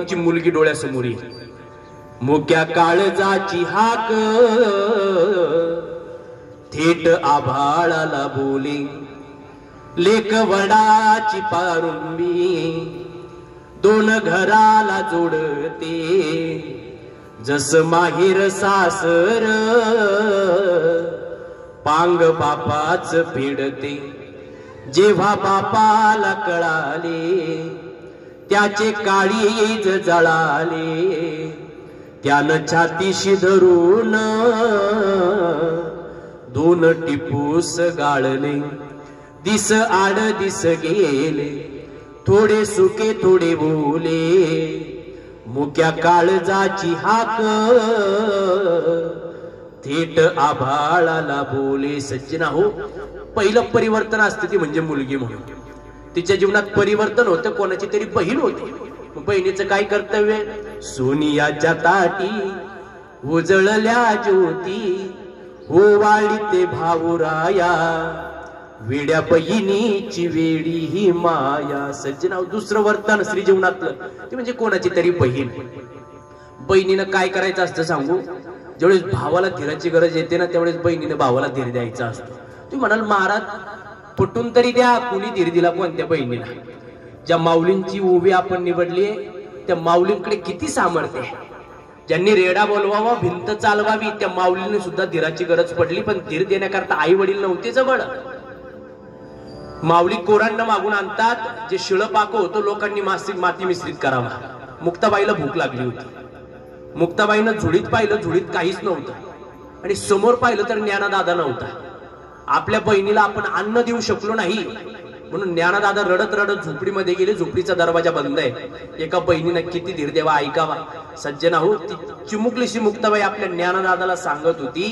ची मुलगी डोळ्यासमोर येईल, मुक्या काळजाची हाक थेट आभाळाला बोले, लेक वडाची पारुंबी दोन घराला जोडते, जस माहेर सासर पांग बापाच फेडते। जेव्हा बापाला कळाले त्याचे काळीज जळाले, त्यानं छातीशी धरून दोन टिपूस गाळले, दिस आड दिस गेले, थोडे सुके थोडे बोले, मुक्या काळजाची हाक थेट आभाळाला बोले। सज्जना हो, पहिलं परिवर्तन असते ती म्हणजे मुलगी म्हणून। तिच्या जीवनात परिवर्तन होतं, कोणाची तरी बहीण होती। बहिणीचं काय कर्तव्य? सोनियाच्या ताटी उजळल्या ज्योती, ओवाळी ते भाऊराया, वेड्या बहिणीची वेडी ही माया। सज्जना, दुसरं वर्तन स्त्री जीवनातलं ते म्हणजे कोणाची तरी बहीण। बहिणीनं काय करायचं असतं सांगू? ज्यावेळेस भावाला धीराची गरज येते ना, त्यावेळेस बहिणीने भावाला धीर द्यायचा असतो। तुम्ही म्हणाल महाराज पटून तरी द्या, कुणी धीर दिला? कोणत्या बहिणीला? ज्या माऊलींची उभी आपण निवडली त्या माऊलींकडे किती सामर्थ्य आहे। ज्यांनी रेडा बोलवावा, भिंत चालवावी, त्या माऊलीने सुद्धा धीराची गरज पडली, पण धीर देण्याकरता आई वडील नव्हते जवळ। माऊली कोरांना मागून आणतात, जे शिळपाक होतं लोकांनी माती मिश्रित करावा। मुक्ताबाईला भूक लागली होती, मुक्ताबाईनं झुडीत पाहिलं, झुडीत काहीच नव्हतं, आणि समोर पाहिलं तर ज्ञानदादा नव्हता। आपल्या बहिणीला आपण अन्न देऊ शकलो नाही म्हणून ज्ञानदादा रडत रडत झोपडीमध्ये गेले, झोपडीचा दरवाजा बंद आहे। एका बहिणीनं किती धीर द्यावा, ऐकावा। सज्जना हो, ती चिमुकलीशी मुक्ताबाई आपल्या ज्ञानदादाला सांगत होती,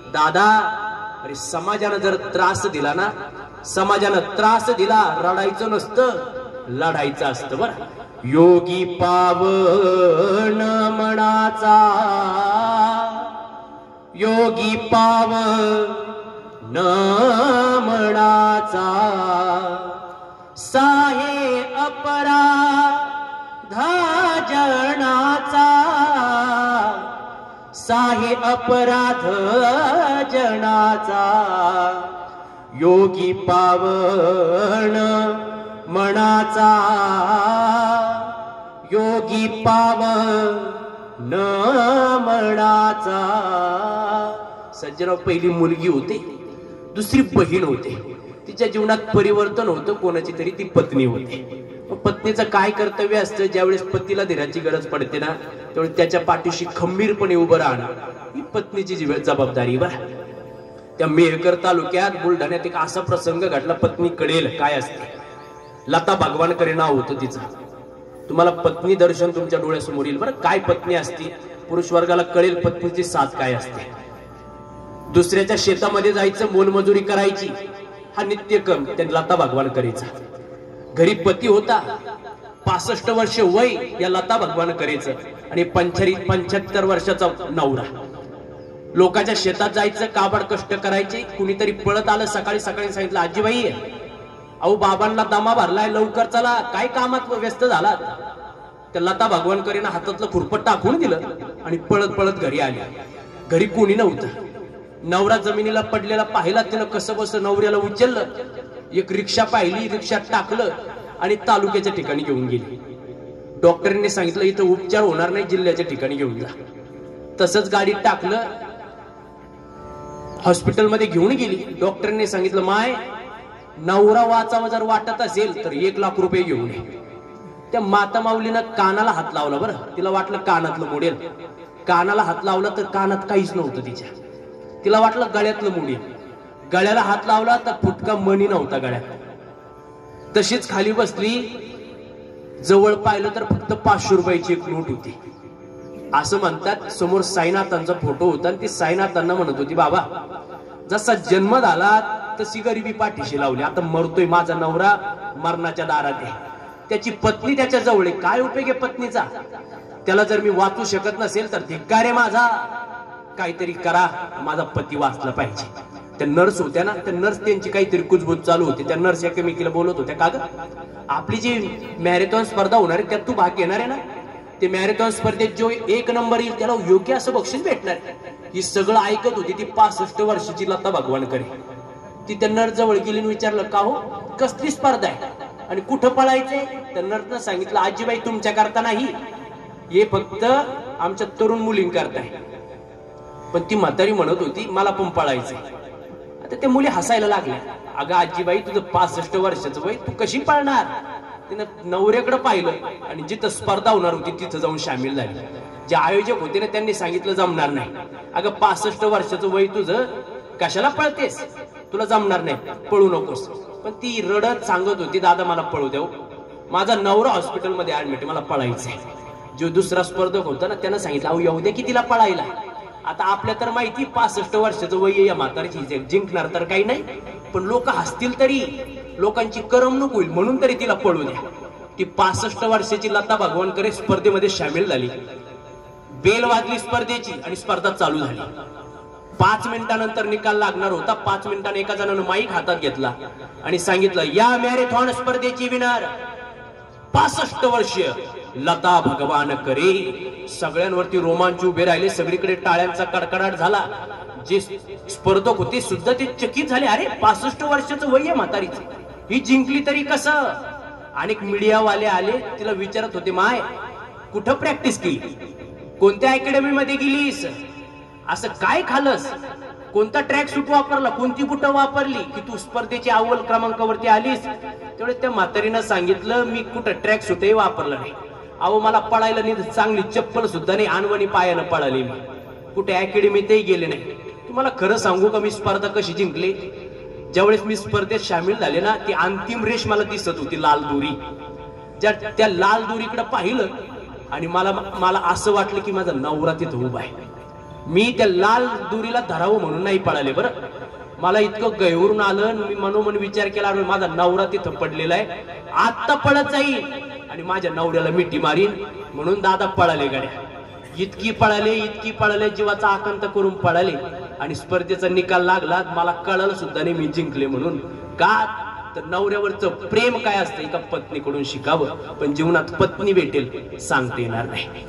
दादा अरे समाजानं जर त्रास दिला ना, समाजानं त्रास दिला, रडायचं नसतं, लढायचं असतं बरं। योगी पावन मनाचा, योगी पावन मनाचा, साहे अपराध जनाचा, साहे अपराध जनाचा, योगी पावन मनाचा, योगी पावन मनाचा। सज्जनराव, पहिली मुलगी होते, दुसरी बहीण होते, तिच्या जीवनात परिवर्तन होतं, कोणाची तरी ती पत्नी होते। पत्नीचं काय कर्तव्य असतं? ज्यावेळेस पतीला धीराची गरज पडते ना, त्यावेळेस त्याच्या पाठीशी खंबीरपणे उभं राहणं ही पत्नीची जबाबदारी बरं। त्या मेहकर तालुक्यात बुलढाण्यात एक असा प्रसंग घडला, पत्नी कळेल काय असते। लता भगवानकरे नाव होतं तिचं। तुम्हाला पत्नी दर्शन तुमच्या डोळ्यासमोर येईल बरं, काय पत्नी असते, पुरुष वर्गाला कळेल पत्नीची साथ काय असते। दुसऱ्याच्या शेतामध्ये जायचं, मोलमजुरी करायची, हा नित्यक्रम त्या लता भगवानकरेचा। घरी पती होता, 65 वर्ष वय या लता भगवानकरेचं, आणि 75 वर्षाचा नवरा। लोकांच्या शेतात जायचं, काबाड कष्ट करायचे। कुणीतरी पळत आलं, सकाळी सकाळी सांगितलं, आजीबाई अहो बाबांना दमा भरलाय, लवकर चला, काय कामात व्यस्त झाला। त्या लता भगवानकरेनं हातातलं खुरपट टाकून दिलं आणि पळत पळत घरी आली। घरी कोणी नव्हतं, नवरा जमिनीला पडलेला पाहिला, तिनं कसं बसं नवऱ्याला उचललं, एक रिक्षा पाहिली, रिक्षात टाकलं आणि तालुक्याच्या ठिकाणी घेऊन गेली। डॉक्टरांनी सांगितलं इथं उपचार होणार नाही, जिल्ह्याच्या ठिकाणी घेऊन जा। तसंच गाडीत टाकलं, हॉस्पिटलमध्ये घेऊन गेली। डॉक्टरांनी सांगितलं, माय नवरा वाचावा जर वाटत असेल तर 1 लाख रुपये घेऊन ये। त्या माता माऊलीनं कानाला हात लावला बरं, तिला वाटलं कानातलं मोडेल। कानाला हात लावला तर कानात काहीच नव्हतं तिच्या, तिला वाटलं गळ्यातलं मोडेल। गळ्याला हात लावला तर फुटका मणी नव्हता गळ्यात। तशीच खाली बसली, जवळ पाहिलं तर फक्त 500 रुपयाची एक नोट होती। असं म्हणतात समोर साईनाथांचा फोटो होता, आणि ती साईनाथांना म्हणत होती, बाबा जसा जन्म झाला तशी गरिबी पाठीशी लावली, आता मरतोय, माझा नवरा मरणाच्या दारात आहे, त्याची पत्नी त्याच्या जवळ आहे, काय उपयोग आहे पत्नीचा? त्याला जर मी वाचू शकत नसेल तर धिक्कार आहे माझा, काहीतरी करा, माझा पती वाचला पाहिजे। त्या नर्स होत्या ना, त्या नर्स त्यांची काहीतरी कुजबूज चालू होती। त्या नर्स एकामेकीला बोलत होत्या, का ग आपली जी मॅरेथॉन स्पर्धा होणार आहे त्यात तू भाग घेणार आहे ना? ते मॅरेथॉन स्पर्धेत जो 1 नंबर येईल त्याला योग्य असं बक्षीस भेटणार. ही सगळं ऐकत होती ती 65 वर्षाची लता भगवानकर. ती त्या नर जवळ गेली आणि विचारलं, का हो कसली स्पर्धा आहे आणि कुठं पळायचंय? तर नरनं सांगितलं, आजीबाई तुमच्या करता नाही, हे फक्त आमच्या तरुण मुलींकरता आहे. पण ती म्हातारी म्हणत होती, मला पण पळायचंय. आता त्या मुली हसायला लागल्या. अगं आजीबाई, तुझं 65 वर्षाचं वय, तू कशी पळणार? तिनं नवऱ्याकडे पाहिलं आणि जिथं स्पर्धा होणार होती तिथं जाऊन सामील झाली. जे आयोजक होते ना त्यांनी सांगितलं जमणार नाही. अगं 65 वर्षाचं वय तुझं, कशाला पळतेस? तुला जमणार नाही, पळू नकोस. पण ती रडत सांगत होती, दादा मला पळू द्या, माझा नवरा हॉस्पिटलमध्ये ऍडमिट, मला पळायचंय. जो दुसरा स्पर्धक होता ना त्यानं सांगितलं, अहो येऊ दे की तिला पळायला. आता आपल्या तर माहिती 65 वर्षाचं वय या म्हातारीची, जिंकणार तर काही नाही, पण लोक हसतील तरी, लोकांची करमणूक होईल म्हणून तरी तिला पळू द्या. ती 65 वर्षाची लता भगवानकर स्पर्धेमध्ये सामील झाली. बेल वाजली स्पर्धेची आणि स्पर्धा चालू झाली. 5 मिनिटानंतर निकाल लागणार होता. 5 मिनिटांनी एका जणानं माईक हातात घेतला आणि सांगितलं, या मॅरेथॉन स्पर्धेची विनर 65 वर्षीय लता भगवानकर. सगळ्यांवरती रोमांच उभे राहिले, सगळीकडे टाळ्यांचा कडकडाट झाला. जे स्पर्धक होते सुद्धा ते चकित झाले, अरे 65 वर्षाचं वय आहे म्हातारीचं, ही जिंकली तरी कसं? अनेक मीडियावाले आले, तिला विचारत होते, माय कुठं प्रॅक्टिस केली, कोणत्या अकॅडमी मध्ये गेलीस, असं काय खालस, कोणता ट्रॅक सूट वापरला, कोणती बुटं वापरली की तू स्पर्धेच्या अव्वल क्रमांकावरती आलीस? तेवढे त्या म्हातारीनं सांगितलं, मी कुठं ट्रॅक सूटही वापरलं नाही. अहो मला पळायला नाही, चांगली चप्पल सुद्धा नाही, अनवणी पायानं पळाली मी, कुठे अकॅडमीतही गेले नाही. तुम्हाला खरं सांगू का मी स्पर्धा कशी जिंकली? ज्यावेळेस मी स्पर्धेत सामील झाले ना, ती अंतिम रेष मला दिसत होती, लाल दोरी. त्या लाल दोरीकडे पाहिलं आणि मला असं वाटलं की माझा नवरा तिथं उभा आहे. मी त्या लाल दोरीला धरावं म्हणून नाही पळाले बरं, मला इतकं गैरून आलं, मी मनोमन विचार केला, माझा नवरा तिथं पडलेला आहे, आत्ता पळत जाईल आणि माझ्या नवऱ्याला मिठी मारीन, म्हणून दादा पळाले गाड्या. इतकी पळाले, जीवाचा आकांत करून पळाले आणि स्पर्धेचा निकाल लागला. मला कळलं सुद्धा नाही मी जिंकले म्हणून. का तर नवऱ्यावरचं प्रेम काय असतं एका पत्नीकडून शिकावं, पण जीवनात पत्नी भेटेल सांगता येणार नाही.